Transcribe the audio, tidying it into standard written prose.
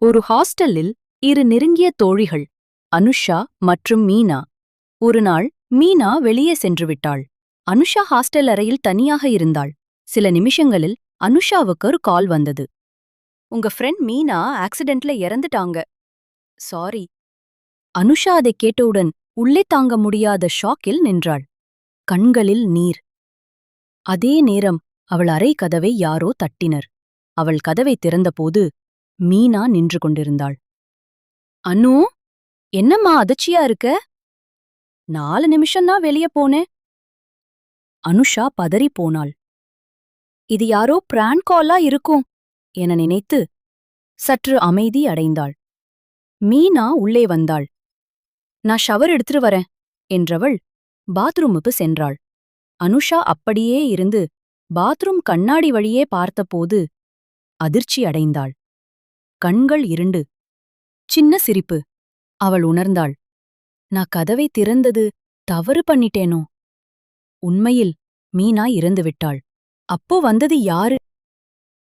ஒரு ஹாஸ்டலில் இரு நெருங்கிய தோழிகள் அனுஷா மற்றும் மீனா. ஒரு நாள் மீனா வெளியே சென்று விட்டாள். அனுஷா ஹாஸ்டல் அறையில் தனியாக இருந்தாள். சில நிமிஷங்களில் அனுஷாவுக்கு ஒரு கால் வந்தது. உங்க ஃப்ரெண்ட் மீனா ஆக்சிடென்ட்ல இறந்துட்டாங்க. சாரி. அனுஷா அதைக் கேட்டவுடன் உள்ளே தாங்க முடியாத ஷாக்கில் நின்றாள். கண்களில் நீர். அதே நேரம் அவள் அறை கதவை யாரோ தட்டினர். அவள் கதவை திறந்தபோது மீனா நின்று கொண்டிருந்தாள். அனு, என்னம்மா அதிர்ச்சியா இருக்க? 4 நிமிஷம்தான் வெளிய போனேன். அனுஷா பதறிப் போனாள். இது யாரோ பிராங்க் காலா இருக்கும் என நினைத்து சற்று அமைதி அடைந்தாள். மீனா உள்ளே வந்தாள். நான் ஷவர் எடுத்துட்டு வரேன் என்றவள் பாத்ரூமுக்கு சென்றாள். அனுஷா அப்படியே இருந்து பாத்ரூம் கண்ணாடி வழியே பார்த்தபோது அதிர்ச்சி அடைந்தாள். கண்கள் இருண்டு. சின்ன சிரிப்பு. அவள் உணர்ந்தாள். நான் கதவை திறந்தது தவறு பண்ணிட்டேனோ? உண்மையில் மீனா இறந்துவிட்டாள். அப்போ வந்தது யாரு?